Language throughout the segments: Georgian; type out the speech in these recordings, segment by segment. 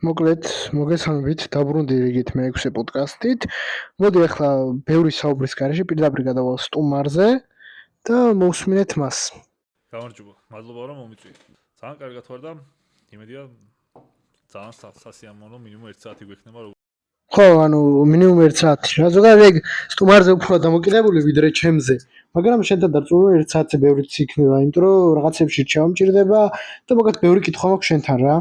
მოკლედ, მოგესალმებით, დაბრუნდი რიგით მე-6 პოდკასტით. მოდი ახლა ბევრი საუბრის გარეშე პირდაპირ გადავალ სტუმარზე და მოვსმინეთ მას. გამარჯობა, მადლობა რომ მომიწვიეთ. ძალიან კარგად ვარ და იმედია ძალიან სასიამოვნო მინიმუმ 1 საათი გვექნება როგორ. ხო, ანუ მინიმუმ 1 საათი. რა ზოგადად ეგ სტუმარზე უფრო დამოკიდებული ვიდრე ჩემზე. მაგრამ შენთან დარწმუნებული 1 საათზე ბევრიც იქნება, იმიტომ რომ რაღაცებში რჩევა მჭირდება და მოკლედ ბევრი კითხვა მაქვს შენთან რა.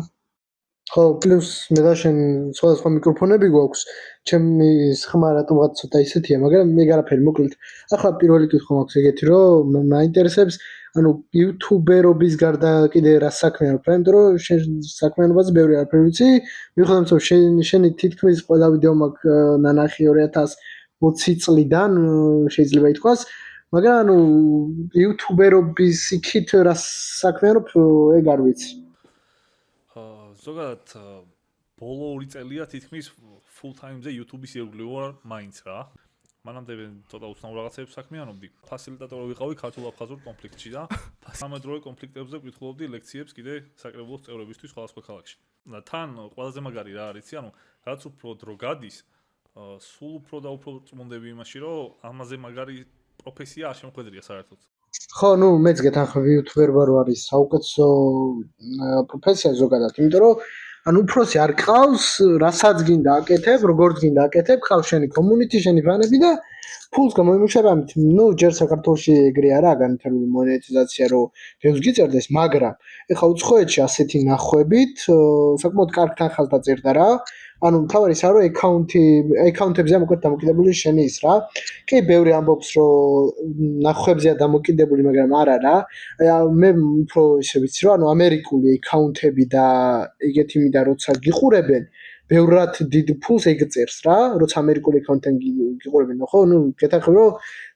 ხო, პლუს მე და შენ სხვადასხვა მიკროფონები გვაქვს. ჩემი ხმა რატომღაც ცოტა ისეთია, მაგრამ მე არაფერი მოკლედ. ახლა პირველი კითხვა მაქვს ეგეთი, რომ მაინტერესებს, ანუ იუთუბერობის გარდა კიდე რა საქმიანობ, იმიტომ რომ შენ საქმიანობაზე ბევრი არაფერი ვიცი. მიუხედავად იმისა, რომ შენი თითქმის ყველა ვიდეო მაქვს ნანახი 2020 წლიდან, შეიძლება ითქვას, მაგრამ ანუ იუთუბერობის იქით რა საქმიანობ, ეგ არ ვიცი. ზოგადად ბოლო 2 წელია თითქმის full time-ზე YouTube-ის ირგვლივ ვარ მაინც რა. მანამდე ცოტა უცნაურ რაღაცებს საქმიანობდი. ფასილიტატორი ვიყავი ქართულ-აფხაზურ კონფლიქტში და სამედროვე კონფლიქტებზე ვკითხულობდი ლექციებს კიდე საკრებულოს წევრებისთვის სხვადასხვა ქალაქში. და თან ყველაზე მაგარი რა არის, ანუ რაც უფრო დრო გადის, სულ უფრო და უფრო წმუნდები იმაში, რომ ამაზე მაგარი პროფესია არ შემოხვედრია საერთოდ. ხო, ნუ მეც გეთანხმები იუთუბერ ვარ არის საუკეთესო პროფესია ზოგადად, იმიტომ რომ ანუ უფროსი არ ყავს, რასაც გინდა აკეთებ, როგორც გინდა აკეთებ, ყავს შენი community, შენი ფანები და ფულს გამოიმუშავე ამით. ნუ ჯერ საქართველოში ეგრე არაა განვითარებული მონეტიზაცია, რომ ბევრს გიწერდეს, მაგრამ ეხლა უცხოეთში ასეთი ნახვებით საკმაოდ კარგ თანხალთა წერდა რა. ანუ თავი ის არის აკაუნტებზეა მოკლედ დამოკიდებული შენი ის რა. კი, ბევრი ამბობს, რომ ნახვებზეა დამოკიდებული, მაგრამ არა რა. მე უფრო ისე ვიცი, რომ ანუ ამერიკული აკაუნტები და ეგეთი მინდა როცა გიყურებენ, ბევრად დიდ ფულს ეგ წერს რა, როცა ამერიკული აკაუნტენ გიყურებენ, ხო? ნუ გეთახმები, რომ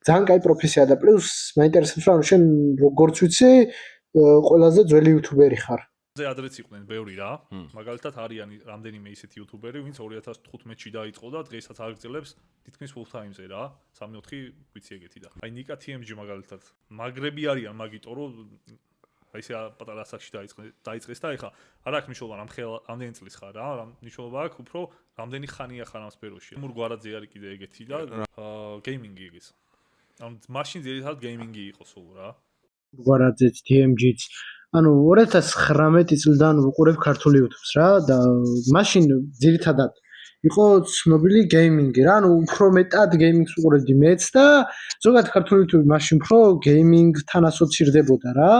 ძალიან კაი პროფესია და პლუს მაინტერესებს, რომ შენ როგორც ვიცი, ყველაზე ძველი იუთუბერი ხარ. ადრეც იყვნენ ბევრი რა. მაგალითად არიან რამდენიმე ისეთი იუთუბერი, ვინც 2015-ში დაიწყო და დღესაც აგრძელებს თითქმის full time-ზე რა. 3-4 ვიცი ეგეთი და. აი ნიკა TMG მაგალითად. მაგრები არიან მაგიტო რომ აი ესე პატარა ასაკში დაიწყეს და ეხა არ აქვს მნიშვნელობა რამდენი წლის ხარ რა. მნიშვნელობა აქვს უფრო რამდენი ხანია ხარ ამ სფეროში. მურგვარაძე არის კიდე ეგეთი და გეიმინგი ეგეც. ამ მაშინ ძირითადად გეიმინგი იყო სულ რა. მურგვარაძეც TMG-ც ანუ 2019 წლიდან ვუყურებ ქართულ YouTube-ს რა და მაშინ ძირითადად იყო ცნობილი გეიმინგი რა, ანუ უფრო მეტად გეიმინგს ვუყურებდი მეც და ზოგადად ქართულ YouTube-ი მაშინ უფრო გეიმინგთან ასოცირდებოდა რა.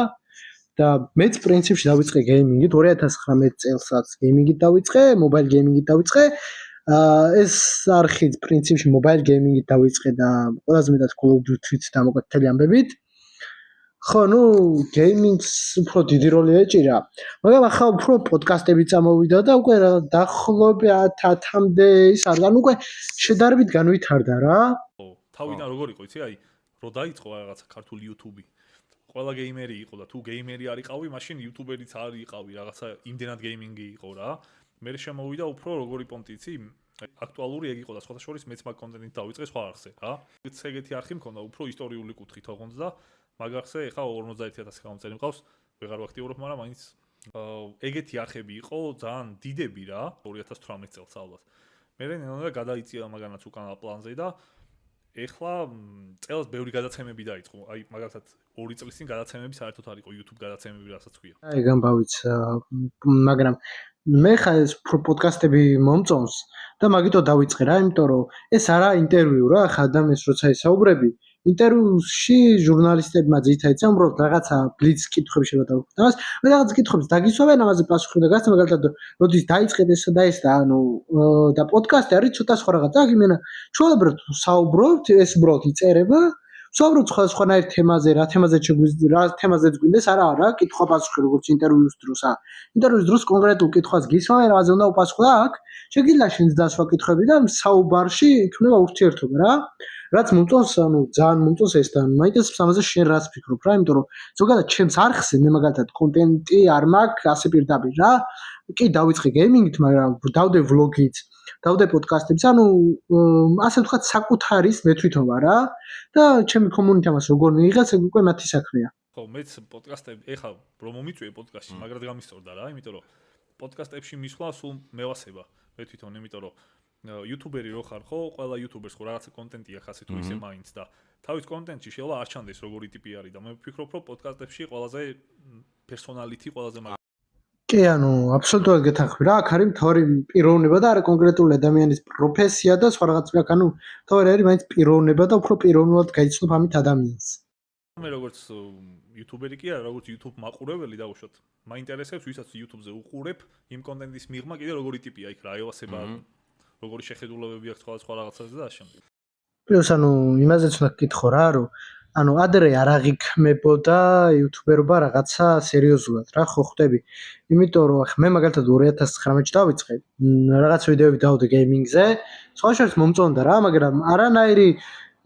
და მეც პრინციპში დავიწყე გეიმინგით 2019 წელსაც გეიმინგით დავიწყე, მობაილ გეიმინგით დავიწყე. ეს არხი პრინციპში მობაილ გეიმინგით დავიწყე და ყველაზე მეტად Call of Duty-ით დამოკიდებული ამბებით. ხო, ნუ გეიმინგს უფრო დიდი როლი ეჭირა. მაგრამ ახლა უფრო პოდკასტები წამოვიდა და უკვე დაახლოებით 1000-მდე ის არ გან უკვე შედარებით განვითარდა რა. ხო, თავიდან როგორ იყო, იცი, აი, რო დაიწყო რაღაცა ქართული YouTube-ი. ყველა გეიმერი იყო და თუ გეიმერი არ იყავი, მაშინ იუთუბერიც არ იყავი, რაღაცა იმდენად გეიმინგი იყო რა. მე შემოვიდა უფრო როგორი პონტი, იცი, აქტუალური ეგ იყო და სხვათა შორის მეც მაგ კონტენტით დავიწყე სხვა არხზე რა. ეგეთი არხი მქონდა უფრო ისტორიული კუთხით ოღონდ და მაგ არხზე ეხა 50000 გამომწერი მყავს, ვეღარ ვაქტიურობ, მაგრამ მაინც ეგეთი არხები იყო ძალიან დიდები რა 2018 წელს ალბათ. მე ნელა გადაიწია მაგანაც უკანა პლანზე და ეხლა წელს ბევრი გადაცემები დაიწყო. აი მაგალითად 2 წლის წინ გადაცემები საერთოდ არ იყო YouTube გადაცემები, რასაც ქვია. აი გამბავიც, მაგრამ მე ხა ეს პოდკასტები მომწონს და მაგიტო დავიწყე რა, იმიტომ რომ ეს არა ინტერვიუ რა, ხა ადამიანს როცა ისაუბრები, ინტერვიუში ჟურნალისტებმა ძირითადად უბრალოდ რაღაცა ბლიც კითხვები შეიძლება დავუხდას, მე რაღაც კითხვებს დაგისვამენ, ამაზე პასუხი და გასცემ, მაგალითად, როდის დაიწყეთ ესა და ეს და ანუ და პოდკასტი არის ცოტა სხვა რაღაცა, იმენა ჩვეულებრივ საუბრობთ, ეს უბრალოდ იწერება. საუბრობთ სხვადასხვანაირ თემაზე, რა თემაზეც გვინდეს, არა, კითხვა-პასუხი როგორც ინტერვიუს დროსა. ინტერვიუს დროს კონკრეტულ კითხვას გისვამენ, რაღაცა უნდა უპასუხო და აქ შეგიძლია შენს დასვა კითხვები და საუბარში იქნება ურთიერთობა რა. რაც მომწონს, ანუ ძალიან მომწონს ეს და მაინტერესებს ამაზე შენ რას ფიქრობ რა, იმიტომ რომ ზოგადად ჩემს არხზე მე მაგალითად კონტენტი არ მაქვს ასე პირდაპირ რა. კი დავიწყე გეიმინგით, მაგრამ დავდე ვლოგით, დავდე პოდკასტებს, ანუ ასე ვთქვათ საკუთარის მე თვითონ ვარ რა და ჩემი კომუნიტი ამას როგორ მიიღეს, ეგ უკვე მათი საქმეა. ხო, მეც პოდკასტები, ეხლა რომ მომიწვიე პოდკასტში, მაგრამ გამისწორდა რა, იმიტომ რომ პოდკასტებში მისვლა სულ მევასება მე თვითონ, იმიტომ რომ YouTuber-ი რო ხარ ხო, ყველა YouTuber-ს ხო რაღაცა კონტენტი აქვს ასე თუ ისე მაინც და თავის კონტენტში შეიძლება არ ჩანდეს როგორი ტიპი არის და მე ვფიქრობ რომ პოდკასტებში ყველაზე პერსონალიტი ყველაზე კი, ანუ აბსოლუტურად გეთანხმები რა, აქ არის მთავარი პიროვნება და არა კონკრეტული ადამიანის პროფესია და სხვა რაღაც აქ ანუ მთავარი არის მაინც პიროვნება და უფრო პიროვნულად გაიცნო ამით ადამიანს. მე როგორც YouTuber-ი კი არა, როგორც YouTube მაყურებელი დავუშვათ. მაინტერესებს ვისაც YouTube-ზე უყურებ, იმ კონტენტის მიღმა კიდე როგორი ტიპია იქ რა, ევასება, როგორი შეხედულებები აქვს სხვა რაღაცაზე და ასე შემდეგ. პლუს ანუ იმაზეც უნდა გკითხო რა, რომ ანუ ადრე არ აღიქმებოდა YouTuber-ობა რაღაცა სერიოზულად რა, ხო ხვდები? იმიტომ რომ ახლა მე მაგალითად 2019-ში დავიწყე, რაღაც ვიდეოები დავდე გეიმინგზე, სხვა შორის მომწონდა რა, მაგრამ არანაირი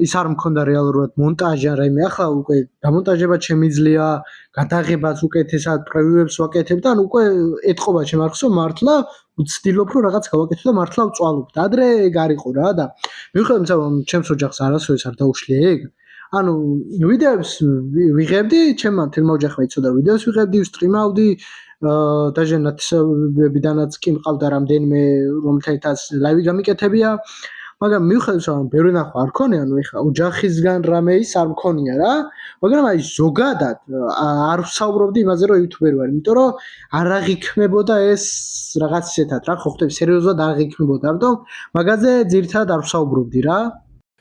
ის არ მქონდა რეალურად მონტაჟი არა იმე, ახლა უკვე დამონტაჟება შემიძლია, გადაღებაც უკეთესად, პრევიუებს ვაკეთებ და ანუ უკვე ეთყობა ჩემ არხს რომ მართლა ვცდილობ რომ რაღაც გავაკეთო და მართლა ვწვალობ. და ადრე ეგ არ იყო რა და მიუხედავად იმისა რომ ჩემს ოჯახს არასოდეს არ დაუშლია ეგ, ანუ ვიდეოებს ვიღებდი, ჩემმა თელმა ოჯახმა იცოდა რომ ვიდეოს ვიღებდი, ვსტრიმავდი, დაჟე ნათესებებიდანაც კი მყავდა რამდენიმე რომელთაც ლაივი გამიკეთებია. მაგრამ მიუხედავად რომ ბევრი ნახვა არ ქონია, ანუ ეხა ოჯახისგან რამე ის არ მქონია რა, მაგრამ აი ზოგადად არ ვსაუბრობდი იმაზე რომ იუთუბერი ვარ, იმიტომ რომ არ აღიქმებოდა ეს რაღაც ისეთად რა, ხო ხტები სერიოზულად არ აღიქმებოდა, ამიტომ მაგაზე ძირითადად არ ვსაუბრობდი რა.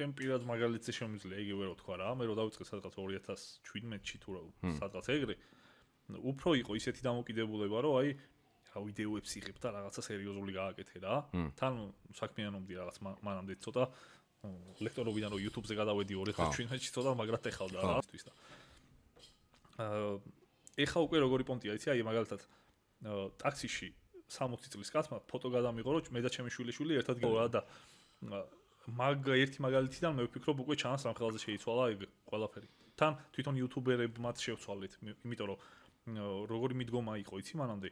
ჩემ პირად მაგალითზე შემიძლია იგივე რო თქვა რა, მე რო დავიწყე სადღაც 2017-ში თუ სადღაც ეგრე, უფრო იყო ისეთი დამოკიდებულება რომ აი რა ვიდეოებს იღებ და რაღაცა სერიოზული გააკეთე რა. თან საქმიანობდი რაღაც მანამდე ცოტა ლექტორობიდან რომ YouTube-ზე გადავედი 2017-ში ცოტა მაგრად ეხავდა რა თვის და ეხა უკვე როგორი პონტია იცი, აი მაგალითად ტაქსიში 60 წლის კაცმა ფოტო გადამიღო რომ მე და ჩემი შვილიშვილი ერთად გიყო და ერთი მაგალითიდან მე ვფიქრობ უკვე ჩანს რამ ხელაზე შეიცვალა ეგ ყველაფერი. თან თვითონ YouTuber-ებმაც შევცვალეთ, იმიტომ რომ როგორი მიდგომა იყო იცი მანამდე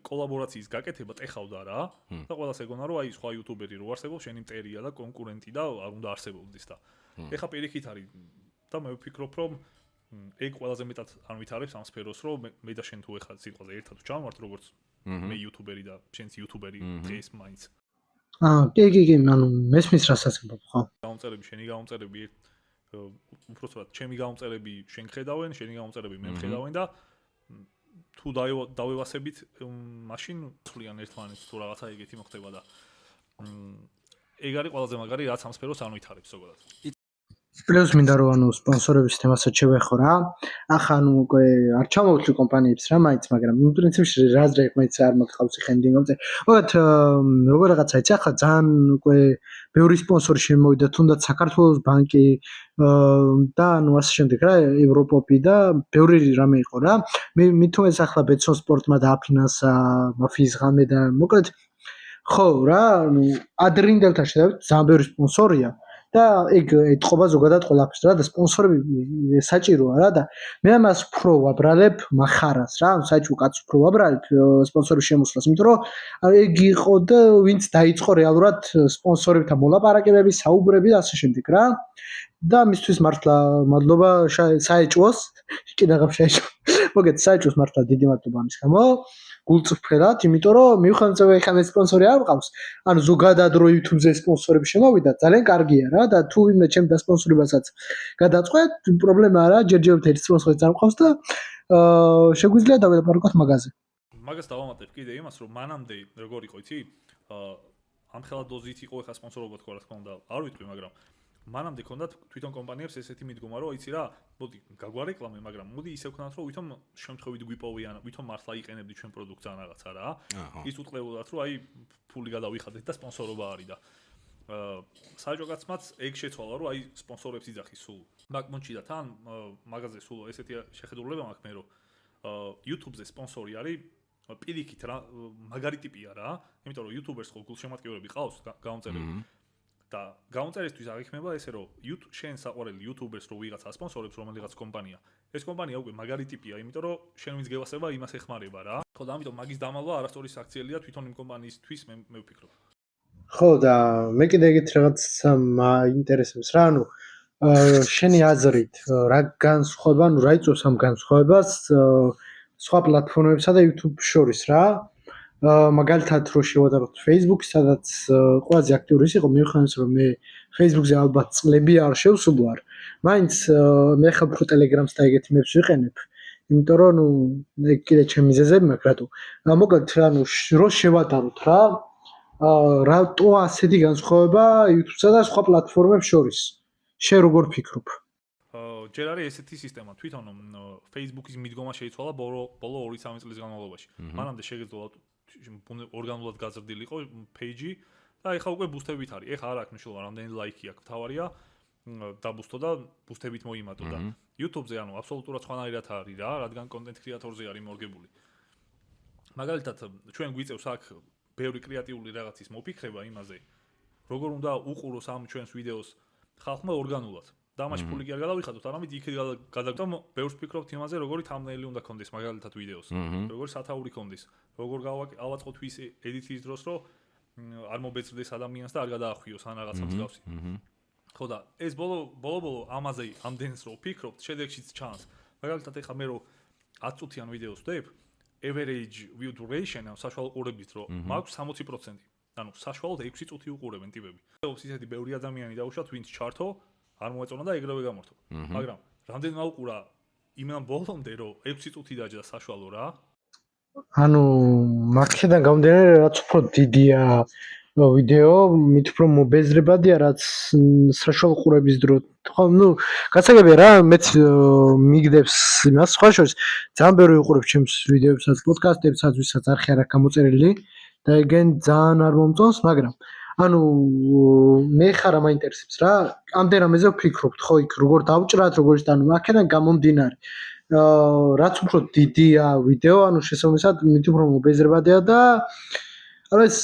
კოლაბორაციის გაკეთება ტეხავდა რა და ყველას ეგონა რომ აი სხვა YouTuber-ი რო არსებობს, შენი მტერია და კონკურენტი და არ უნდა არსებობდეს და ეხა პირიქით არის და მე ვფიქრობ რომ ეგ ყველაზე მეტად არ ვითარებს ამ სფეროს რომ მე და შენ თუ ეხა სიტყვაზე ერთად ვჩავმართ როგორც მე YouTuber-ი და შენც YouTuber-ი დღეს მაინც კი, ანუ მესმის რასაც გქობ ხო? გამომწერები, შენი გამომწერები უბრალოდ ჩემი გამომწერები შენ ხედავენ, შენი გამომწერები მე ხედავენ და თუ დავევასებით მაშინ თვლიან ერთმანეთს თუ რაღაცა ეგეთი მოხდება და ეგ არის ყველაზე მაგარი რაც ამ სფეროს არ ვითარებს ზოგადად. პლუს მინდა რომ ანუ სპონსორების თემასაც შევეხო რა. ახლა ანუ უკვე არ ჩამოვთვლი კომპანიებს რა მაინც, მაგრამ პრინციპში რაზრე მაინც არ მოგხავს ხენდი მომწე. მოგეთ როგორ რაღაცა იცი ახლა ძალიან უკვე ბევრი სპონსორი შემოვიდა, თუნდაც საქართველოს ბანკი და ანუ ასე შემდეგ რა, ევროპოპი და ბევრი რამე იყო რა. მithumes ახლა ბეცონ სპორტმა დააფინანსა მაფიის ღამე და მოკლედ ხო რა, ანუ ადრინდელთან შედარებით ძალიან ბევრი სპონსორია. და ეგ ეთყობა ზოგადად ყველაფერს რა და სპონსორები საჭიროა რა და მე ამას უფრო ვაბრალებ מחარას რა, საჭირო კაც უფრო ვაბრალებ სპონსორების შემოსვლას, იმიტომ რომ ეგ იყო და ვინც დაიწყო რეალურად სპონსორებთან მოლაპარაკებები, საუბრები და ასე შემდეგ რა. და მისთვის მართლა მადლობა საეჭვოს, კიდევ შეეჭვა. მოგეთ საეჭვოს მართლა დიდი მადლობა ამის გამო. გულწრფელად, იმიტომ რომ მიუხედავად რომ ეხლა მე სპონსორი არ მყავს, ანუ ზოგადად რო YouTube-ზე სპონსორები შემოვიდა, ძალიან კარგია რა და თუ ვინმე ჩემ დასპონსორებასაც გადაწყვეტ, პრობლემა არა, ჯერჯერობით ერთი სპონსორი არ მყავს და შეგვიძლია დაველაპარაკოთ მაგაზე. მაგას დავამატებ კიდე იმას, რომ მანამდე როგორ იყო, იცი? ამ ხელა დოზით იყო ეხლა სპონსორობა თქვა რა თქმა უნდა, არ ვიტყვი, მაგრამ მანამდე ქონდათ თვითონ კომპანიებს ესეთი მიდგომა, რომ იცი რა, მოდი გაგვარეკლამე, მაგრამ მოდი ისე ვქნათ, რომ ვითომ შემთხვევით გვიპოვიან, ვითომ მართლა იყენებდი ჩვენ პროდუქტს ან რაღაცა რა. ის უტყლებოდათ, რომ აი ფული გადავიხადეთ და სპონსორობა არის და საჯოგაცმაც ეგ შეცვალა, რომ აი სპონსორებს იძახის სულ. მაგმონჩი და თან მაგაზე სულ ესეთი შეხედულება მაქვს მე, რომ YouTube-ზე სპონსორი არის პირიქით რა, მაგარი ტიპია რა, იმიტომ რომ YouTuber-ს ხო გულშემატკივრები ყავს გამომწერები. და გამომწერისთვის აღიქმება ესე რომ შენ საყვარელი YouTuber-ს რო ვიღაც ასპონსორებს რომელიღაც კომპანია. ეს კომპანია უკვე მაგარი ტიპია, იმიტომ რომ შენ ვინც გევასება იმას ეხმარება რა. ხო და ამიტომ მაგის დამალვა არასწორი საქციელია თვითონ იმ კომპანიისთვის მე ვფიქრობ. ხო და მე კიდე ეგეთ რაღაც მაინტერესებს რა, ანუ შენი აზრით რა განსხვავება, რა იწვევს ამ განსხვავებას სხვა პლატფორმებსა და YouTube შორის რა? მაგალითად რო შევადაროთ Facebook-ი, სადაც ყველაზე აქტიური ის იყო, მიუხედავად რომ მე Facebook-ზე ალბათ წლები არ შევსულვარ, მაინც მე ხა უფრო Telegram-ს და ეგეთი მეებს ვიყენებ. იმიტომ რომ ნუ ეგ კიდე ჩემი მიზეზები მაქვს რატო. მოკლედ ანუ რო შევადაროთ რატო ასეთი განსხვავება YouTube-სა და სხვა პლატფორმებს შორის? შენ როგორ ფიქრობ? ჯერ არის ესეთი სისტემა თვითონ Facebook-ის მიდგომა შეიცვალა ბოლო 2-3 წლის განმავლობაში. მანამდე შეგეძლო ორგანულად გაზრდილი იყო page-ი და ეხლა უკვე ბუსტებით არის. ეხლა არ აქვს მნიშვნელობა რამდენი ლაიქი აქვს. თავარია დაბუსტო და ბუსტებით მოიმატო და YouTube-ზე ანუ აბსოლუტურად სხვანაირად არის რა, რადგან კონტენტ კრეატორზე არის მორგებული. მაგალითად ჩვენ გვიწევს აქ ბევრი კრეატიული რაღაცის მოფიქრება იმაზე, როგორ უნდა უყუროს ამ ჩვენს ვიდეოს ხალხმა ორგანულად. და ამაში ფული კი არ გადავიხადოთ, არამედ იქ გადაგდომ ბევრს ფიქრობთ იმაზე, როგორი thumbnail უნდა კონდეს მაგალითად ვიდეოს, როგორი სათაური კონდეს, როგორ ავაწყოთ ის ედიტის დროს, რომ არ მობეწვდეს ადამიანს და არ გადაახვიოს ან რაღაცა მსგავსი. ხო და ეს ბოლო ამაზე ამდენს რო ვფიქრობთ, შედეგშიც ჩანს. მაგალითად ეხლა მე რო 10 წუთიან ვიდეოს ვდებ, average view duration ან საშუალო ყურების დრო მაქვს 60%. ანუ საშუალოდ 6 წუთი უყურებენ ტიპები. ისეთი ბევრი ადამიანი დაუშვათ, ვინც ჩართო არ მოეწონა და ეგრევე გამორთო. მაგრამ რამდენმა უყურა იმან ბოლომდე რომ 6 წუთი დაჯდა საშუალო რა. ანუ მაგიდან გამომდინარე რაც უფრო დიდია ვიდეო, მით უფრო მობეზრებადია რაც საშუალო ყურების დრო. ხო, ნუ გასაგებია რა, მეც მიგდებს იმას სხვა შორის ძალიან ბევრი უყურებ ჩემს ვიდეოებსაც, პოდკასტებსაც, ვისაც არხი არ აქვს გამოწერილი და ეგენ ძალიან არ მომწონს, მაგრამ ანუ მე ხარ რა მაინტერესებს რა, ამდენ რამეზე ვფიქრობთ, ხო, იქ როგორ დავჭრათ, როგორ ის ანუ აქედან გამომდინარე. რაც უფრო დიდია ვიდეო, ანუ შესაბამისად მით უფრო მობეზრებადია და ანუ ეს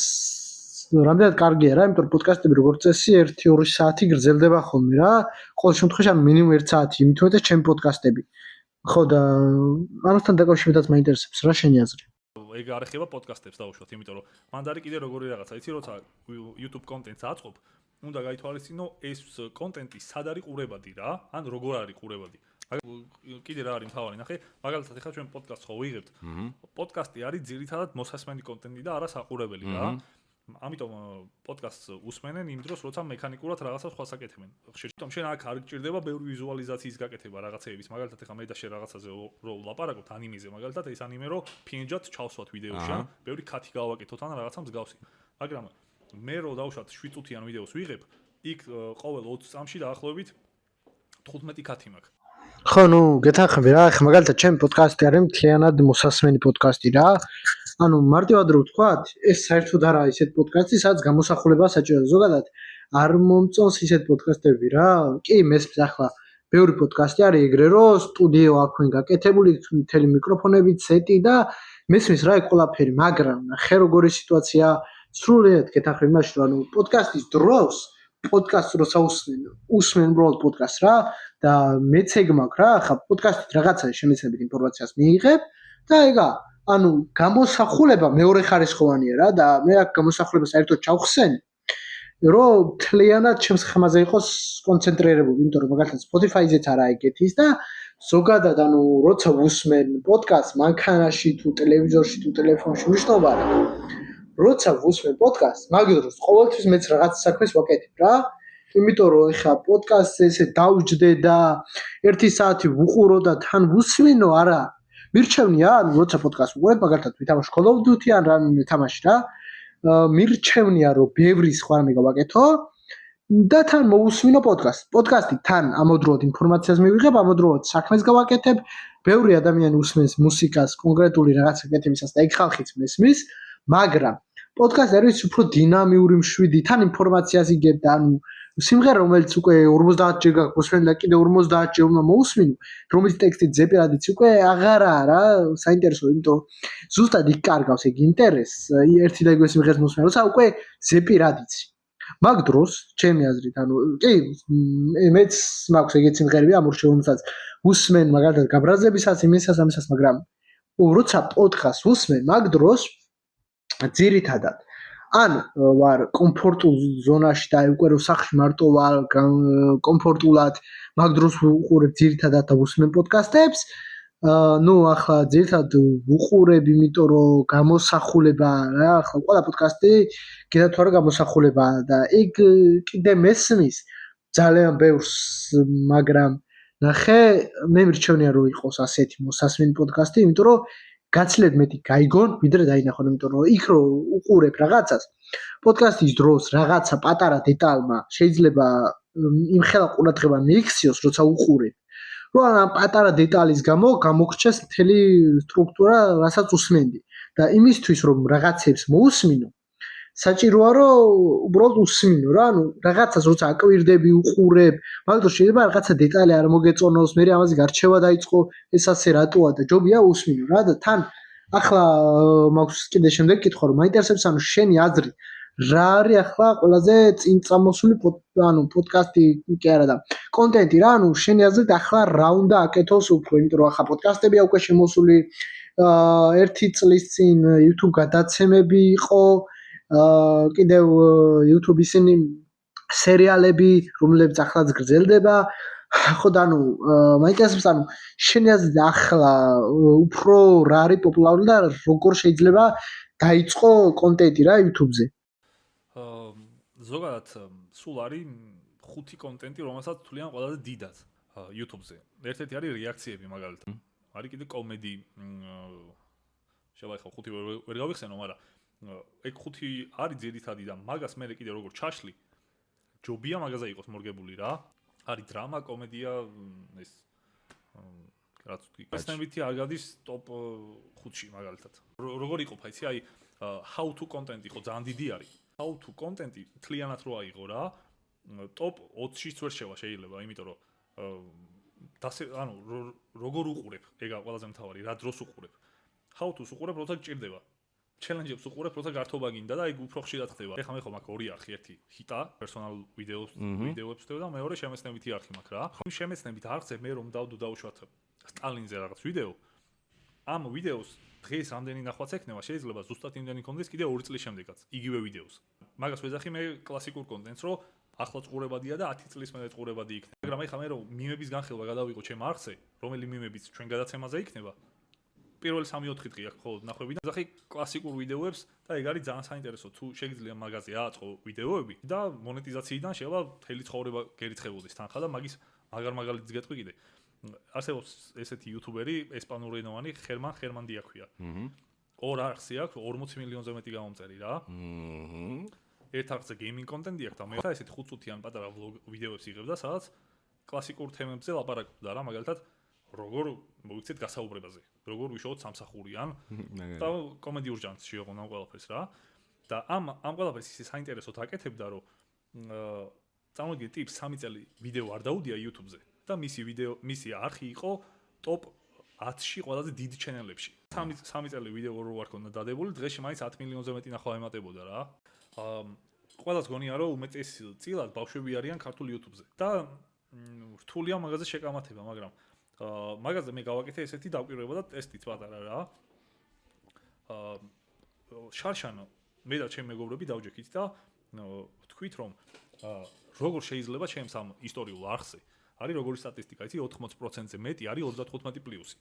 რამდენად კარგია რა, იმიტომ რომ პოდკასტები როგორც წესი 1-2 საათი გრძელდება ხოლმე რა. ყოველ შემთხვევაში ანუ მინიმუმ 1 საათი, იმით უმეტეს ჩემი პოდკასტები. ხო და ამასთან დაკავშირებითაც მაინტერესებს რა შენი აზრი? ეგ არ ეხება პოდკასტებს დაუშვათ, იმიტომ რომ მანდ არის კიდე როგორი რაღაცა, იცი, როცა YouTube კონტენტს აწყობ, უნდა გაითვალისწინო ეს კონტენტი სად არის ყურებადი რა, ან როგორ არის ყურებადი. კიდე რა არის მთავარი, ნახე, მაგალითად ეხლა ჩვენ პოდკასტს ხო ვიღებთ. პოდკასტი არის ძირითადად მოსასმენი კონტენტი და არა საყურებელი რა. ამიტომ პოდკასტს უსმენენ იმ დროს, როცა მექანიკურად რაღაცას ხვალს აკეთებენ. ხშირად შენ აქ არ გჭირდება ბევრი ვიზუალიზაციის გაკეთება რაღაცეების. მაგალითად ეხლა მე და შენ რაღაცაზე რო ვლაპარაკობთ ანიმეზე, მაგალითად ეს ანიმე რო PNG-ად ჩავსვათ ვიდეოში, ბევრი ქათი გავაკეთოთ ან რაღაცა მსგავსი. მაგრამ მე რო დავუშვათ 7 წუთიან ვიდეოს ვიღებ, იქ ყოველ 20 წამში დაახლოებით 15 ქათი მაქვს. ხო, ნუ გეთანხმები რა, ახლა მაგალითად ჩემი პოდკასტი არის მთლიანად მოსასმენი პოდკასტი რა. ანუ მარტივად რო ვთქვათ, ეს საერთოდ არა ისეთ პოდკასტი, სადაც გამოსახულება საჭიროა. ზოგადად არ მომწონს ისეთ პოდკასტები რა. კი, მესმის ახლა ბევრი პოდკასტი არის ეგრე, რომ სტუდიო აქვენ გაკეთებული, მთელი მიკროფონებით, სეტი და მესმის რა ეგ ყველაფერი, მაგრამ ხე როგორი სიტუაცია, სრულიად გეთანხმები მაშინ, რომ ანუ პოდკასტის დროს პოდკასტს როცა usmen უბრალოდ პოდკასტს რა და მეც ეგ მაქვს რა, ახლა პოდკასტით რაღაცა შემეცნებით ინფორმაციას მიიღებ და ეგა, ანუ გამოსახულება მეორე ხარისხოვანია რა და მე აქ გამოსახულებას საერთოდ ჩავხსენი, რომ თლიანად ჩემს ხმაზე იყოს კონცენტრირებული, იმიტომ რომ მაგალითად Spotify-ზეც არა ეგეთი ის და ზოგადად ანუ როცა ვუსმენ პოდკასტს მანქანაში თუ ტელევიზორში თუ ტელეფონში მნიშვნელობა არა. როცა ვუსმენ პოდკასტს, მაგ დროს ყოველთვის მეც რაღაც საქმეს ვაკეთებ რა. იმიტომ რომ ეხა პოდკასტს ესე დავჯდე და 1 საათი ვუყურო და თან ვუსმინო, არა. მირჩევნია, ანუ როცა პოდკასტს ვუყურებ, მაგალითად ვითამაშო Call of Duty ან რამე თამაში რა. მირჩევნია რომ ბევრი სხვა რამე გავაკეთო და თან მოვუსმინო პოდკასტს. პოდკასტი თან ამოდროულად ინფორმაციას მივიღებ, ამოდროულად საქმეს გავაკეთებ. ბევრი ადამიანი უსმენს მუსიკას, კონკრეტული რაღაცა კეთებისას და ეგ ხალხიც მესმის, მაგრამ პოდკასტი არის უფრო დინამიური მშვიდი, თან ინფორმაციას იგებ და ანუ სიმღერა რომელიც უკვე 50 ჯერ გაგვსმენ და კიდე 50 ჯერ უნდა მოусმინო, რომელიც ტექსტი ზეპირადიც უკვე აღარაა რა, საინტერესო, იმიტომ ზუსტად იქ კარგავს ეგ ინტერესს, ერთი და იგივე სიმღერას მოსმენ, როცა უკვე ზეპირადიცი. მაგ დროს, ჩემი აზრით, ანუ კი, მეც მაქვს ეგეთი სიმღერები ამ რჩევასაც უსმენ მაგალითად გაბრაზებისას, იმისას, ამისას, მაგრამ როცა პოდკასტს უსმენ, მაგ დროს ძირითადად ან ვარ კომფორტულ ზონაში და უკვე რო სახლში მარტო ვარ კომფორტულად, მაგ დროს ვუყურებ ძირითადად და ვუსმენ პოდკასტებს ნუ ახლა ძირთად უყურებ, იმიტომ რომ გამოსახულება რა, ახლა ყველა პოდკასტი კიდევ თუ არა გამოსახულება და იქ კიდე მესმის ძალიან ბევრს, მაგრამ ნახე, მე მირჩევნია რომ იყოს ასეთი მოსასმენი პოდკასტი, იმიტომ რომ გაცილებით მეტი გაიგონ, ვიდრე დაინახონ, იმიტომ რომ იქ რო უყურებ რაღაცას, პოდკასტის დროს რაღაცა პატარა დეტალმა შეიძლება იმხელა ყურადღება მიიქციოს, როცა უყურებ. რომ ამ პატარა დეტალის გამო გამოგრჩეს მთელი სტრუქტურა, რასაც უსმენდი. და იმისთვის რომ რაღაცებს მოусმინო, საჭიროა რომ უბრალოდ უსმინო რა, ანუ რაღაცას როცა აკვირდები, უყურებ, მაგალითად შეიძლება რაღაცა დეტალი არ მოგეწონოს, მე ამაზე გარჩევა დაიწყო, ეს ასე რატოა და ჯობია უსმინო რა და თან ახლა მაქვს კიდე შემდეგ კითხვა რომ მაინტერესებს ანუ შენი აზრი რა არის ახლა ყველაზე წინ წამოსული ანუ პოდკასტი კი არა და კონტენტი რა, ანუ შენი აზრით ახლა რა უნდა აკეთოს უფრო, იმიტომ რომ ახლა პოდკასტებია უკვე შემოსული, ერთი წლის წინ YouTube გადაცემები იყო, კიდევ YouTube ისინი სერიალები, რომლებიც ახლაც გრძელდება. ხო და ანუ მაინტერესებს ანუ შენი აზრით ახლა უფრო რა არის პოპულარული და როგორ შეიძლება დაიწყო კონტენტი რა YouTube-ზე? ზოგადად სულ არის 5 კონტენტი, რომელსაც თვლიან ყველაზე დიდად YouTube-ზე. ერთ-ერთი არის რეაქციები მაგალითად. არის კიდე კომედი. შეიძლება ხო 5 ვერ გავიხსენო, მაგრამ ეგ 5 არის ძირითადი და მაგას მე კიდე როგორ ჩაშლი ჯობია მაგაზე იყოს მორგებული რა. არის დრამა, კომედია, ეს რაც თქვი. ესნებითი არ გადის ტოპ 5-ში მაგალითად. როგორ იყოფა იცი, აი how to content იყო ძალიან დიდი არის. how to content-ი თლიანად რო აიღო რა, ტოპ 20-ში ვერ შევა შეიძლება, იმიტომ რომ ანუ როგორ უყურებ, ეგა ყველაზე მთავარი, რა დროს უყურებ. how to-ს უყურებ, როცა გჭირდება. challenge-ებს უყურებ, როცა გართობა გინდა და ეგ უფრო ხშირად ხდება. ეხლა მე ხო მაქვს ორი არხი, ერთი ჰიტა, პერსონალ ვიდეოებს ვწევ და მეორე შემეცნებითი არხი მაქვს რა. იმ შემეცნებით არხზე მე რომ დავუშვათ სტალინზე რაღაც ვიდეო, ამ ვიდეოს დღეს რამდენი ნახვაც ექნება, შეიძლება ზუსტად იმდენი კონდეს კიდე 2 წლის შემდეგაც, იგივე ვიდეოს. მაგას ვეძახი მე კლასიკურ კონტენტს, რომ ახლა წყურებადია და 10 წლის მერე წყურებადი იქნება. მაგრამ ეხლა მე რომ მიმების განხილვა გადავიღო ჩემ არხზე, რომელი მიმებიც ჩვენ გადაცემაზე იქნება, პირველი 3-4 დღე აქ ხოლმე ნახვები და ვეძახი კლასიკურ ვიდეოებს და ეგ არის ძალიან საინტერესო, თუ შეგიძლია მაგაზე ააწყო ვიდეოები და მონეტიზაციიდან შეიძლება მთელი ცხოვრება გერიცხებოდეს თანხა და მაგის მაგალითს გეტყვი კიდე. არსებობს ესეთი იუთუბერი ესპანურენოვანი ხერმანდია ქვია. ორ არხზე აქვს 40 მილიონზე მეტი გამომწერი რა. ერთ არხზე გეიმინგ კონტენტი აქვს და მე ესეთი 5 წუთიან პატარა ვიდეოებს იღებ და სადაც კლასიკურ თემებზე ლაპარაკობდა რა, მაგალითად როგორ მოიქცეთ გასაუბრებაზე, როგორ ვიშოვოთ სამსახურიან და კომედიურ ჟანრში შეეყო ამ ყველაფერს რა. და ამ ყველაფერს ისე საინტერესოდ აკეთებდა, რომ წარმოგიდგენთ ტიპს 3 წელი ვიდეო არ დაუდია YouTube-ზე. და მისი არხი იყო ტოპ 10-ში ყველაზე დიდი ჩენელებში. 3 წელი ვიდეო რო არ ქონდა დადებული, დღეში მაინც 10 მილიონზე მეტი ნახვა ემატებოდა რა. ყველას გონია რომ უმეტესწილად ბავშვები არიან ქართულ YouTube-ზე. და რთულია მაგაზე შეკამათება, მაგრამ მაგაზე მე გავაკეთე ესეთი დაკვირვება და ტესტიც პატარა რა. შარშან მე და ჩემი მეგობრები დავჯექით და თქვით რომ როგორ შეიძლება ჩემს ამ ისტორიულ არხზე არის როგორი სტატისტიკა, იცი 80%-ზე მეტი არის 35 პლუსი.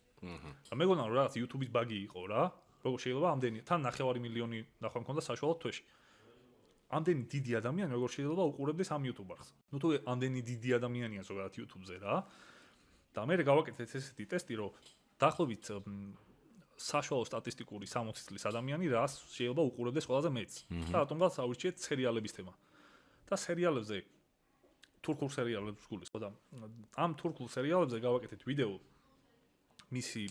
და მეგონა რომ რაღაც YouTube-ის ბაგი იყო რა, როგორ შეიძლება ამდენი თან 9 მილიონი ნახვა მქონდა საშუალოდ თვეში. ამდენი დიდი ადამიანი როგორ შეიძლება უყურებდეს ამ YouTube არხს. ნუ თუ ამდენი დიდი ადამიანია ზოგადად YouTube-ზე რა. და მე გავაკეთეთ ესეთი ტესტი, რომ დაახლოებით საშუალო სტატისტიკური 60 წლის ადამიანი რას შეიძლება უყურებდეს ყველაზე მეტს. და რატომღაც ავირჩიეთ სერიალების თემა. და სერიალებზე თურქულ სერიალებს გულის. და ამ თურქულ სერიალებზე გავაკეთეთ ვიდეო მისი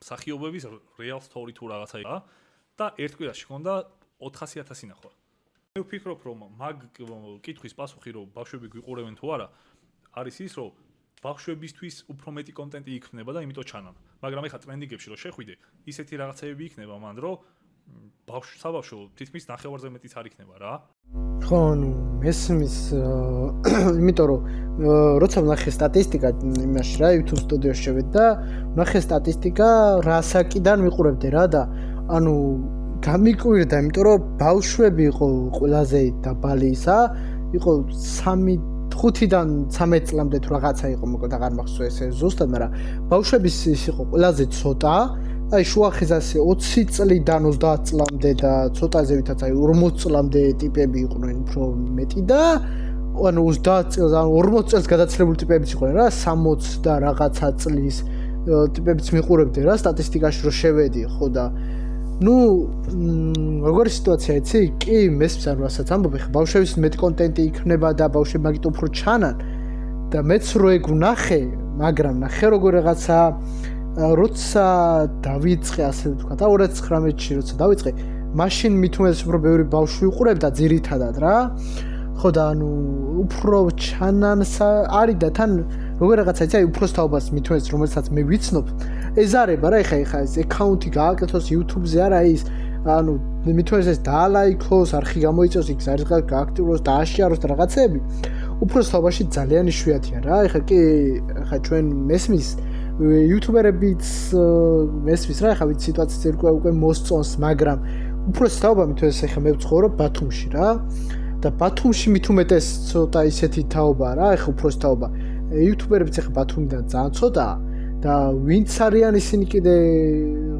მსახიობების real story თუ რაღაცა იყო და ერთ კვირაში ჰქონდა 400,000 ნახვა. მე ვფიქრობ, რომ მაგ კითხვის პასუხი, რომ ბავშვები გვიყურებენ თუ არა, არის ის, რომ ბავშვებისთვის უფრო მეტი კონტენტი იქნება და იმიტომ ჩანან. მაგრამ ეხლა ტრენდინგებში რო შეხვიდე, ისეთი რაღაცები იქნება მან, რომ საბავშვო თითქმის 9-ზე მეტიც არ იქნება რა. ხო, ანუ მესმის, იმიტომ რომ როცა ვნახე სტატისტიკა იმაში რა, YouTube სტუდიოში შევედი და ვნახე სტატისტიკა რასაკიდან ვიყურებდი რა და ანუ გამიკვირდა, იმიტომ რომ ბავშვები იყო ყველაზე დაბალი ისა, იყო 3 5-დან 13 წლამდე თუ რაღაცა იყო, მოკლედ აღარ მახსოვს ესე ზუსტად, მაგრამ ბავშვების ის იყო ყველაზე ცოტა. აი შუახიზაზე 20 წლიდან 30 წლამდე და ცოტაზე ვითაც აი 40 წლამდე ტიპები იყვნენ უფრო მეტი და ანუ 30 წელს ან 40 წელს გადაცილებული ტიპებიც იყვნენ რა 60 და რაღაცა წლის ტიპებიც მიყურებდნენ რა სტატისტიკაში რომ შევედი ხო და ну როგორი სიტუაცია იცი? კი მესმის არ რასაც ამბობ ხა ბავშვების მეტი კონტენტი იქნება და ბავშვები მაგით უფრო ჩანან და მეც რო ეგ ვნახე მაგრამ ნახე როგორ რაღაცა როცა დავიწყე ასე ვთქვა და 2019-ში როცა დავიწყე მაშინ მით უმეტეს უფრო ბევრი ბავშვი უყურებდა ძირითადად რა ხო და ანუ უფრო ჩანან არის და თან როგორ რაღაცა იცი აი უფრო თაობას მით უმეტეს რომელსაც მე ვიცნობ ეზარება რა ეხა ეს აკაუნტი გააკეთოს YouTube-ზე არა ის ანუ მით უმეტეს ეს დაალაიქოს არხი გამოიწოს იქ არის გააქტიუროს და აშიაროს და რაღაცეები უფრო თაობაში ძალიან იშვიათია რა ეხა კი ეხა ჩვენ მესმის YouTuber-ებიც მესმის რა ეხა ვიცი სიტუაცია უკვე მოსწონს მაგრამ უფრო თაობა მით უმეტეს ეხა მე ვცხოვრობ ბათუმში რა და ბათუმში მით უმეტეს ცოტა ისეთი თაობაა რა ეხა უფრო თაობა YouTuber-ებიც ეხა ბათუმიდან ძალიან ცოტაა და ვინც არიან ისინი კიდე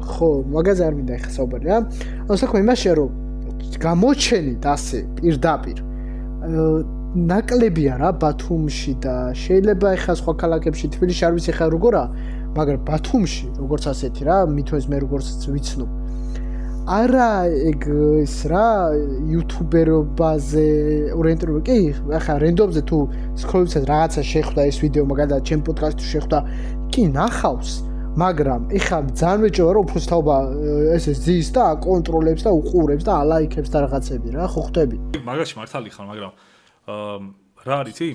ხო მაგაზე არ მინდა ეხა საუბარი რა ანუ საქმე იმაშია რომ გამოჩენით ასე პირდაპირ ნაკლებია რა ბათუმში და შეიძლება ეხა სხვა ქალაქებში თბილისში არ ვიცი ეხა როგორაა მაგრამ ბათუმში როგორც ასეთი რა მithmes მე როგორც ვიცნობ არა ეგ ის რა YouTuber-ობაზე ორიენტირებული კი ეხა რენდომზე თუ სკროლობსა რაღაცა შეხვდა ეს ვიდეო მაგალითად ჩემ პოდკასტში შეხვდა კი ნახავს მაგრამ ეხა ძალიან მეჭობა რომ უფრო თაობა ესე ზის და აკონტროლებს და უყურებს და ალაიქებს და რაღაცები რა ხო ხვდები მაგაში მართალი ხარ მაგრამ რა არის იცი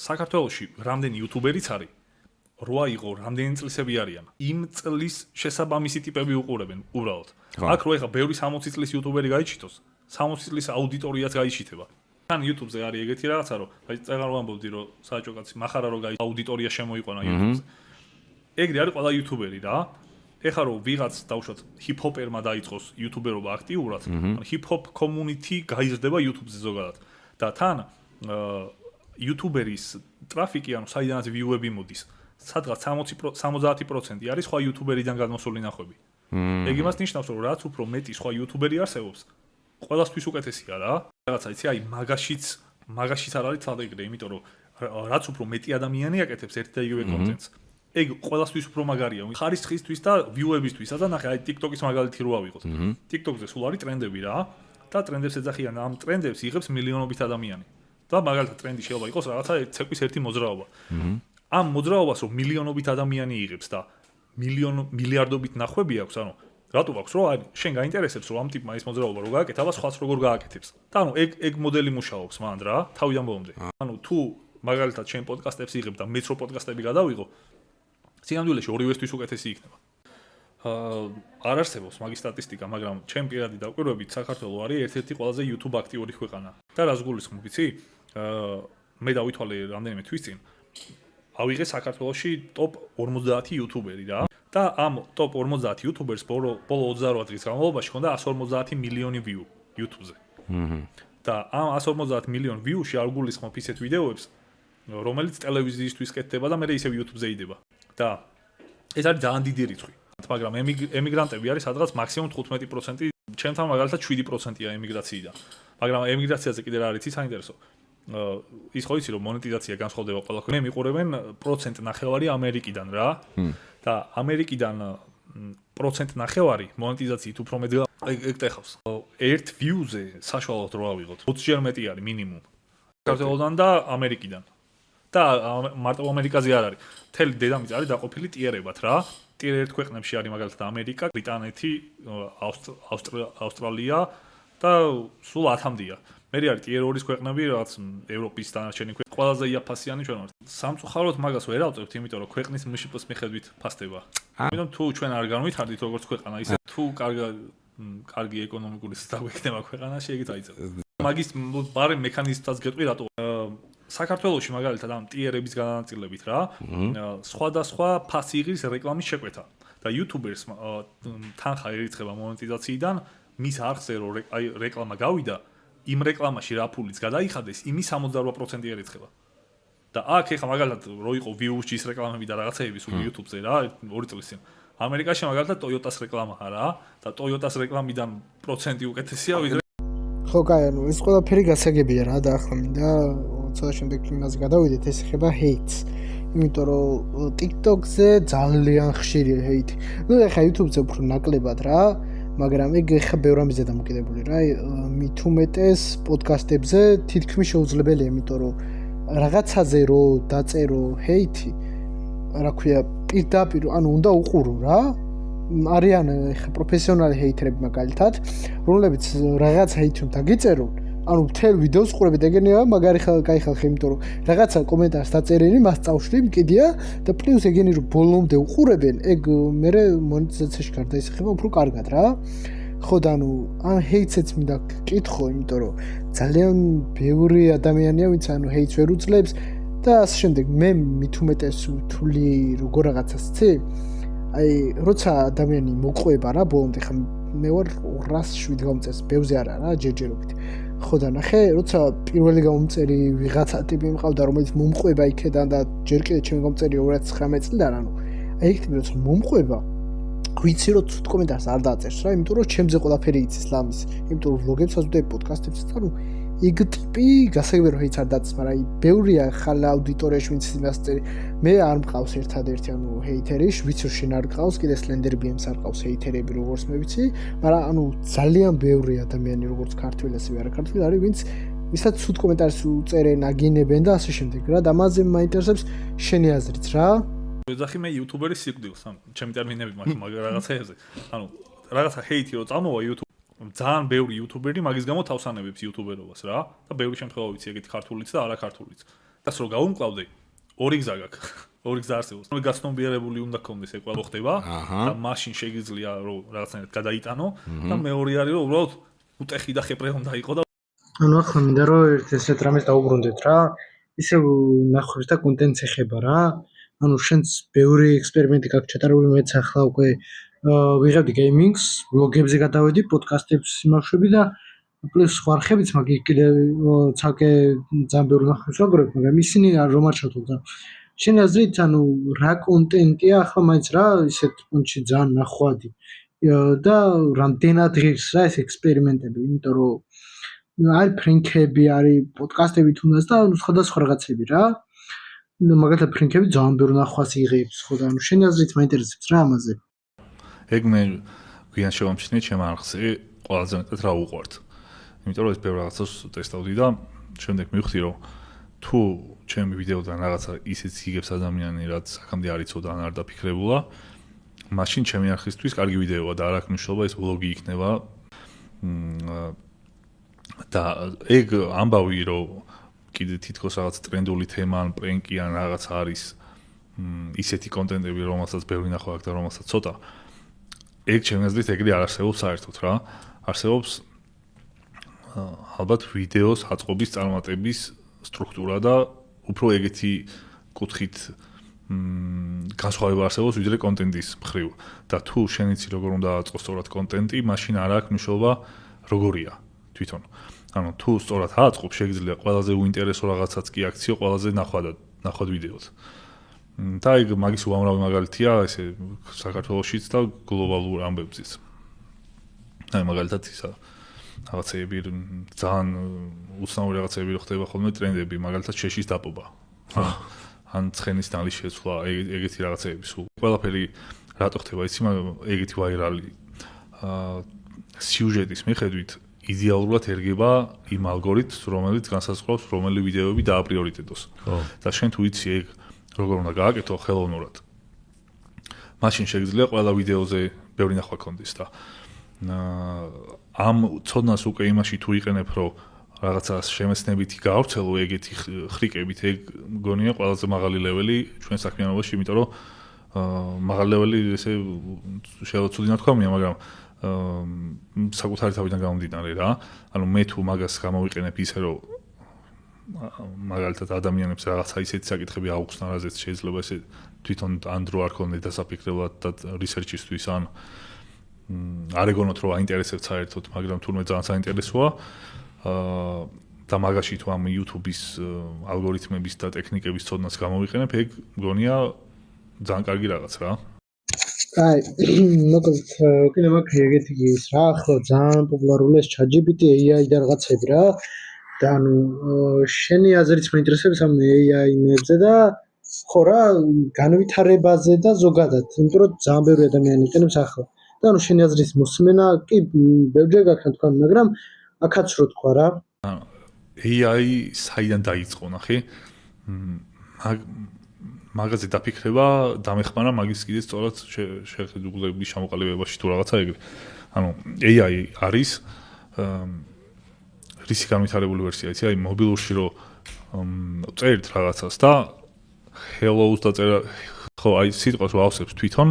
საქართველოში რამდენი YouTuber-იც არის როა იყო რამდენი წლისები არიან იმ წლის შესაბამისი ტიპები უყურებენ უბრალოდ აქ რო ეხა ბევრი 60 წლის YouTuber-ი გაიჩიტოს 60 წლის აუდიტორიაც გაიჩიტება თან YouTube-ზე არის ეგეთი რაღაცა რომ აი წეგარ ვამბობდი რომ საჭო კაცი מחარა რო აუდიტორია შემოიყვანა YouTube-ზე ეგრე არის ყველა YouTuber-ი რა ეხა რო ვიღაც დავუშვათ ჰიპ-ჰოპერმა დაიწყოს YouTuber-ობა აქტიურად ანუ ჰიპ-ჰოპ community გაიზრდება YouTube-ზე ზოგადად და თან YouTuber-ის ტრაფიკი ანუ საიდანაც view-ები მოდის სადღაც 70% არის სხვა YouTuber-იდან გადმოსული ნახვები. ეგ იმას ნიშნავს, რომ რაც უფრო მეტი სხვა YouTuber-ი არსებობს, ყველასთვის უკეთესია რა. რაღაცა იცი, აი მაგაშიც არ არის თალ ეგრე, იმიტომ რომ რაც უფრო მეტი ადამიანი აკეთებს ერთ და იგივე კონტენტს, ეგ ყველასთვის უფრო მაგარია. ხარისხისთვის და view-ებისთვისაც და ნახე, აი TikTok-ის მაგალითი რო ავიღოთ. TikTok-ზე სულ არის ტრენდები რა და ტრენდებს ეძახიან, ამ ტრენდებს იღებს მილიონობით ადამიანი. და მაგალითად ტრენდი შეიძლება იყოს რაღაცა ცეკვის ერთი მოძრაობა. ამ მოძრაობას რომ მილიონობით ადამიანი იღებს და მილიარდობით ნახვები აქვს, ანუ რატო აქვს რომ აი შენ გაინტერესებს რომ ამ ტიპმა ეს მოძრაობა რო გააკეთა, აბა სხვაც როგორ გააკეთებს. და ანუ ეგ მოდელი მუშაობს მანდ რა, თავიდან ბოლომდე. ანუ თუ მაგალითად შენ პოდკასტებს იღებ და მეც რო პოდკასტები გადავიღო, სინამდვილეში ორივესთვის უკეთესი იქნება. არ არსებობს მაგის სტატისტიკა, მაგრამ ჩემ პირადი დაკვირვებით საქართველო არის ერთ-ერთი ყველაზე YouTube აქტიური ქვეყანა. და რას გულისხმობ, იცი? მე დავითვალე რამდენიმე თვის წინ ავიღე საქართველოში ტოპ 50 YouTuber-ი რა და ამ ტოპ 50 YouTuber-ს ბოლო 28 დღის განმავლობაში ჰქონდა 150 მილიონი view YouTube-ზე. და ამ 150 მილიონ view-ში არ გულისხმობ ისეთ ვიდეოებს, რომელიც ტელევიზიისთვის კეთდება და მე ისევ YouTube-ზე იდება. და ეს არის ძალიან დიდი რიცხვი. მაგრამ ემიგრანტები არის სადღაც მაქსიმუმ 15%, ჩემთან მაგალითად 7%-ია ემიგრაციიდან. მაგრამ ემიგრაციაზე კიდე რა არის საინტერესო. ის ხო იცი რომ მონეტიზაცია განსხვავდება ყველა ქვეყანაში. მე მიყურებენ 1.5% ამერიკიდან რა. და ამერიკიდან 1.5% მონეტიზაციით უფრო მეტ ეგ ტეხავს. ერთ view-ზე საშუალოდ რო ავიღოთ 20-ჯერ მეტი არის მინიმუმ. საქართველოდან და ამერიკიდან. და მარტო ამერიკაზე არ არის. მთელი დედამიწა არის დაყოფილი ტიერებად რა. ტიერ 1 ქვეყნებში არის მაგალითად ამერიკა, ბრიტანეთი, ავსტრალია და სულ 10-მდეა. მე არის ტიერ 2-ის ქვეყნები, რაც ევროპის დანარჩენი ქვეყნები, ყველაზე იაფასიანი ჩვენ ვართ. სამწუხაროდ მაგას ვერ ავწევთ, იმიტომ რომ ქვეყნის მშპ-ს მიხედვით ფასდება. ამიტომ თუ ჩვენ არ განვითარდით როგორც ქვეყანა, ისე თუ კარგი ეკონომიკური სიტუაცია ქვეყანაში, ეგეც აიწევს. მაგის ბარე მექანიზმსაც გეტყვი რატო საქართველოში მაგალითად ამ ტიერების განაწილებით რა, სხვადასხვა ფასი იღებს რეკლამის შეკვეთა და YouTuber-ს თანხა ერიცხება მონეტიზაციიდან, მის არხზე რომ აი რეკლამა გავიდა იმ რეკლამაში რა ფულიც გადაიხადეს, იმის 68% ერიცხება. და აქ ეხა მაგალითად რო იყო views-ის რეკლამები და რაღაცეები სულ YouTube-ზე რა, 2 წლის წინ. ამერიკაში მაგალითად Toyota-s რეკლამაა რა და Toyota-s რეკლამიდან პროცენტი უკეთესია ვიდრე ხო, კაი, ეს ყველაფერი გასაგებია რა და ახლა მინდა ცოტა შემდეგ იმაზე გადავიდეთ, ეს ეხება hate-ს. იმიტომ რომ TikTok-ზე ძალიან ხშირია hate. ნუ ეხა YouTube-ზე უფრო ნაკლებად რა, მაგრამ ეგ ეხა ბევრ ამბზე დამოკიდებული რა. მით უმეტეს პოდკასტებზე თითქმის შეუძლებელია, იმიტომ რომ რაღაცაზე რო დაწერო hate-ი, რა ქვია, პირდაპირ, ანუ უნდა უყურო რა. არიან ეხა პროფესიონალი ჰეითერები მაგალითად, რომლებიც რაღაც ჰეითს დაგიწერონ, ანუ მთელ ვიდეოს ყურებით ეგენია, მაგარი კაი ხალხი, იმიტომ რომ რაღაცა კომენტარს დაწერენი, მას წავშლი, მკიდია და პლუს ეგენი რომ ბოლომდე უყურებენ, ეგ მერე მონეტიზაციაში გარდაისახება უფრო კარგად რა. ხო და ანუ ან ჰეითსეც მინდა გკითხო, იმიტომ რომ ძალიან ბევრი ადამიანია, ვინც ანუ ჰეითს ვერ უძლებს და ასე შემდეგ. მე მით უმეტეს თვლი როგორ რაღაცას ცი? აი, როცა ადამიანი მოყვება რა ბოლომდე, ხა მე ვარ 207 გამომწერს, ბევრზე არა რა, ჯერჯერობით. ხო და ნახე, როცა პირველი გამომწერი ვიღაცა ტიპი მყავდა, რომელიც მომყვება იქედან და ჯერ კიდე ჩემი გამომწერი 2019 წლიდან, ანუ აი ეგ ტიპი როცა მომყვება, ვიცი რომ ცუდ კომენტარს არ დააწერს რა, იმიტომ რომ ჩემზე ყველაფერი იცის ლამის, იმიტომ რომ ვლოგებს აზრდები, პოდკასტებსაც, ანუ ეგ ტიპი გასაგებია რომ ჰეითს არ დააწერს, მაგრამ აი ბევრია ხალ აუდიტორიაში ვინც იმას წერი. მე არ მყავს ერთადერთი ანუ ჰეითერი, ვიცი რომ შენ არ გყავს, კიდე Slender BM-ს არ ყავს ჰეითერები როგორც მე ვიცი, მაგრამ ანუ ძალიან ბევრი ადამიანი როგორც ქართველი ასევე არაქართველი არის, ვისაც ცუდ კომენტარს უწერენ, აგინებენ და ასე შემდეგ რა. და ამაზე მაინტერესებს შენი აზრით რა. ვეძახი მე იუთუბერის სიკვდილს, ანუ ჩემი ტერმინები მაქვს მაგ რაღაცეებზე. ანუ რაღაცა ჰეითი რო წამოვა YouTube, ძალიან ბევრი იუთუბერი მაგის გამო თავს ანებებს იუთუბერობას რა და ბევრი შემთხვევა ვიცი ეგეთი ქართულიც და არაქართულიც. დას რო გავუმკლავდე, ორი გზა გაქვს. ორი გზა არსებობს. მე გაცნობიერებული უნდა გქონდეს ეგ ყველა ხდება და მაშინ შეგიძლია რომ რაღაცნაირად გადაიტანო და მეორე არის რომ უბრალოდ უტეხი და ხეპრე უნდა იყოს და ანუ ახლა მინდა რომ ესეთ რამეს დაუბრუნდეთ რა. ისევ ნახვებს და კონტენტს ეხება რა. ანუ შენც ბევრი ექსპერიმენტი გაქვს ჩატარებული, მეც ახლა უკვე ვიღებდი გეიმინგს, ვლოგებზე გადავედი, პოდკასტებს იმავშვები და პლუს სხვა არხებიც, მაგ კიდე ცალკე ძალიან ბევრი ნახვებს ვაგროვებ, მაგრამ ისინი რომ არ ჩავთვალ. შენი აზრით, ანუ რა კონტენტია ახლა მაინც რა ისეთ პუნქტში ძალიან ნახვადი და რამდენად ღირს რა ეს ექსპერიმენტები, იმიტომ რომ არის ფრინკები, არის პოდკასტები თუნდაც და სხვადასხვა რაღაცები რა. მაგალითად ფრინკები ძალიან ბევრ ნახვას იღებს, ხო და ანუ შენი აზრით მაინტერესებს რა ამაზე. ეგ მე გვიან შევამჩნიე ჩემ არხზე ყველაზე მეტად რა უყვართ. იმიტომ რომ ეს ბევრ რაღაცას ტესტავდი და შემდეგ მივხვდი რომ თუ ჩემი ვიდეოდან რაღაცა ისიც იგებს ადამიანი, რაც აქამდე არ იცოდა ან არ დაფიქრებულა, მაშინ ჩემი არხისთვის კარგი ვიდეოა და არ აქვს მნიშვნელობა ეს ვლოგი იქნება. და ეგ ამბავი რომ კიდე თითქოს რაღაც ტრენდული თემა ან პრენკი ან რაღაც არის ისეთი კონტენტები, რომელსაც ბევრი ნახვა აქვს და რომელსაც ცოტა. ეგ ჩემი აზრით ეგრე არ არსებობს საერთოდ რა. არსებობს ალბათ ვიდეოს აწყობის წარმატების სტრუქტურა და უფრო ეგეთი კუთხით განსხვავება არსებობს ვიდრე კონტენტის მხრივ. და თუ შენ იცი როგორ უნდა აწყოს სწორად კონტენტი, მაშინ არ აქვს მნიშვნელობა როგორია თვითონ. ანუ თუ სწორად აწყობ, შეგიძლია ყველაზე უინტერესო რაღაცაც კი აქციო, ყველაზე ნახვად ვიდეოთ. და ეგ მაგის უამრავი მაგალითია, ესე საქართველოშიც და გლობალურ ამბებზეც. აი მაგალითად ისა რაღაცეები ძალიან უცნაური რაღაცეები რო ხდება ხოლმე ტრენდები, მაგალითად შეშის დაპობა. ან ცხენის ნალის შეცვლა, ეგეთი რაღაცეები სულ. ყველაფერი რატო ხდება იცი, ეგეთი ვაირალი სიუჟეტის მიხედვით იდეალურად ერგება იმ ალგორითმს, რომელიც განსაზღვრავს რომელი ვიდეოები დააპრიორიტეტოს. და შენ თუ იცი ეგ როგორ უნდა გააკეთო ხელოვნურად. მაშინ შეგიძლია ყველა ვიდეოზე ბევრი ნახვა კონდეს და ამ ცოდნას უკვე იმაში თუ იყენებ, რომ რაღაცა შემეცნებითი გავრცელო ეგეთი ხრიკებით, ეგ მგონია ყველაზე მაღალი ლეველი ჩვენ საქმიანობაში, იმიტომ რომ მაღალი ლეველი ესე შეუცვლი ნათქვამია, მაგრამ საკუთარი თავიდან გამომდინარე რა. ანუ მე თუ მაგას გამოვიყენებ ისე რომ მაგალითად ადამიანებს რაღაცა ისეთი საკითხები აუხსნა, რაზეც შეიძლება ესე თვითონ ან დრო არ ქონდეთ დასაფიქრებლად და რისერჩისთვის ან არ ეგონოთ რომ აინტერესებთ საერთოდ, მაგრამ თურმე ძალიან საინტერესოა, და მაგაში თუ ამ YouTube-ის ალგორითმების და ტექნიკების ცოდნას გამოვიყენებ, ეგ მგონია ძალიან კარგი რაღაც რა. აი, მოკლედ კიდე მაქვს ეგეთი ის რა, ხო ძალიან პოპულარულია ეს ChatGPT, AI და რაღაცები რა. და ანუ შენი აზრიც მეინტერესებს ამ AI-ებზე და ხო რა, განვითარებაზე და ზოგადად, იმიტომ რომ ძალიან ბევრი ადამიანი იყენებს ახლა. და ანუ შენი აზრის მოსმენა კი ბევრჯერ გაქვს თქვა, მაგრამ აქაც რო თქვა რა. AI საიდან დაიწყო, ნახე? მაგაზე დაფიქრება, დამეხმარა მაგის კიდე სწორად შეხედულების ჩამოყალიბებაში თუ რაღაცა ეგრე. ანუ AI არის რისი განვითარებული ვერსია, იცი, აი მობილურში რო წერით რაღაცას და hello-ს დაწერა, ხო, აი სიტყვას რო ავსებს თვითონ,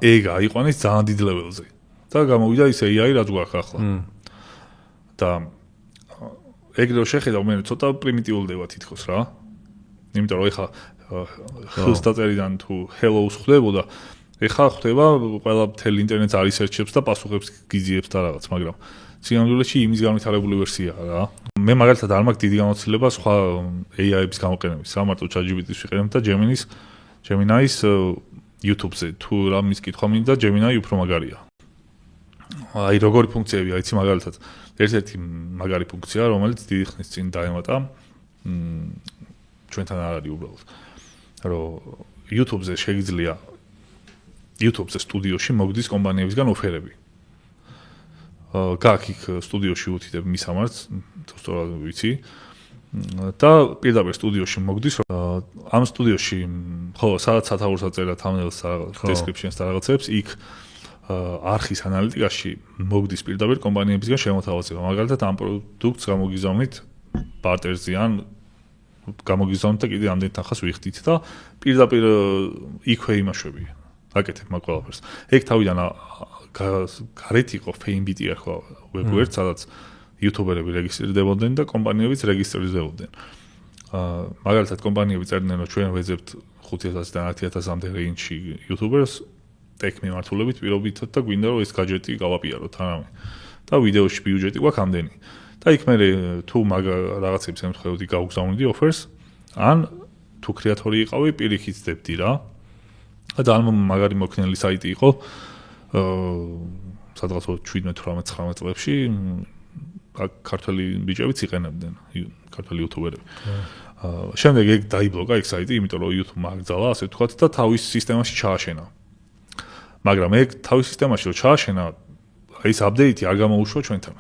ეგ აიყვანეს ძალიან დიდ level-ზე. და გამოვიდა ის AI რაც გვაქვს ახლა. და ეგრე რო შეხედავ, მე ცოტა პრიმიტიულდება თითქოს რა. იმიტომ რომ ეხლა ხილს დაწერიდან თუ hello-ს ხდებოდა, ეხლა ხდება ყველა მთელი ინტერნეტს არისერჩებს და პასუხებს გიძიებს და რაღაც, მაგრამ სინამდვილეში იმის განვითარებული ვერსიაა რა. მე მაგალითად არ მაქვს დიდი გამოცდილება სხვა AI-ების გამოყენების, რა მარტო ChatGPT-ს ვიყენებ და Gemini-ის YouTube-ზე თუ რამის კითხვა მინდა, Gemini უფრო მაგარია. აი როგორი ფუნქციებია, იცი მაგალითად, ერთ-ერთი მაგარი ფუნქცია, რომელიც დიდი ხნის წინ დაემატა ჩვენთან არ არის უბრალოდ. რომ YouTube-ზე შეიძლება YouTube-ზე სტუდიოში მოგდის კომპანიებისგან ოფერები. გაქვს იქ სტუდიოში უთიდებ მისამართს, თუ სწორად ვიცი. და პირდაპირ სტუდიოში მოგდის, ამ სტუდიოში ხო, სადაც სათაურს აწერა thumbnails და descriptions და რაღაცებს, იქ არხის ანალიტიკაში მოგდის პირდაპირ კომპანიებისგან შემოთავაზება. მაგალითად, ამ პროდუქტს გამოგიზავნით ბარტერზე ან გამოგიზავნით და კიდე ამდენ თანხას ვიხდით და პირდაპირ იქვე იმაშვები. აკეთებ მაგ ყველაფერს. ეგ თავიდან გარეთ იყო Fame.bt ახლა ვებგვერდ, სადაც იუთუბერები რეგისტრირდებოდნენ და კომპანიებიც რეგისტრირდებოდნენ. მაგალითად კომპანიები წერდნენ, რომ ჩვენ ვეძებთ 500-დან 1000-მდე რეინჯში იუთუბერს ტექ მიმართულებით პირობითად და გვინდა რომ ეს გაჯეტი გავაპიაროთ თანამე. და ვიდეოში ბიუჯეტი გვაქვს ამდენი. და იქ მე თუ რაღაცებს ემთხვეოდი გავგზავნიდი ოფერს, ან თუ კრეატორი იყავი, პირიქით ძებდი რა. და ამ მაგარი მოქნილი საიტი იყო სადღაც 17-18-19 წლებში ქართველი ბიჭებიც იყენებდნენ, ქართველი იუთუბერები. შემდეგ ეგ დაიბლოკა ეგ საიტი, იმიტომ რომ YouTube მაგძალა, ასე ვთქვათ, და თავის სისტემაში ჩააშენა. მაგრამ ეგ თავის სისტემაში რო ჩააშენა, აი ეს აპდეიტი არ გამოუშვა ჩვენთან.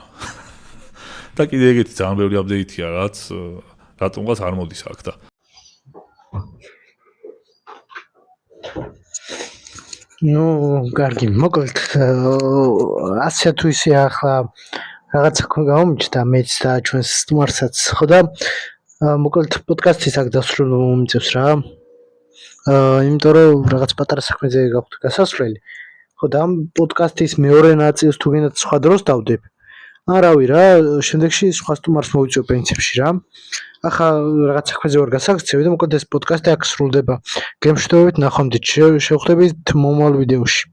და კიდე ეგეთი ძალიან ბევრი აპდეიტია, რაც რატომღაც არ მოდის აქ და ნუ კარგი, მოკლედ ასე თუ ისე ახლა რაღაცა გამომიჩნდა მეც და ჩვენს სტუმარსაც, ხო და მოკლედ პოდკასტის აქ დასრულება მომიწევს რა. იმიტომ რომ რაღაც პატარა საქმეზე გაქვთ გასასვლელი. ხო და ამ პოდკასტის მეორე ნაწილს თუ გინდათ სხვა დროს დავდებ. არავი რა, შემდეგში სხვა სტუმარს მოვიწვევ პრინციპში რა. ახლა რაღაც საქმეზე ვარ გასაქცევი და მოკლედ ეს პოდკასტი აქ სრულდება. გემშვიდობებით, ნახვამდის, შევხვდებით მომავალ ვიდეოში.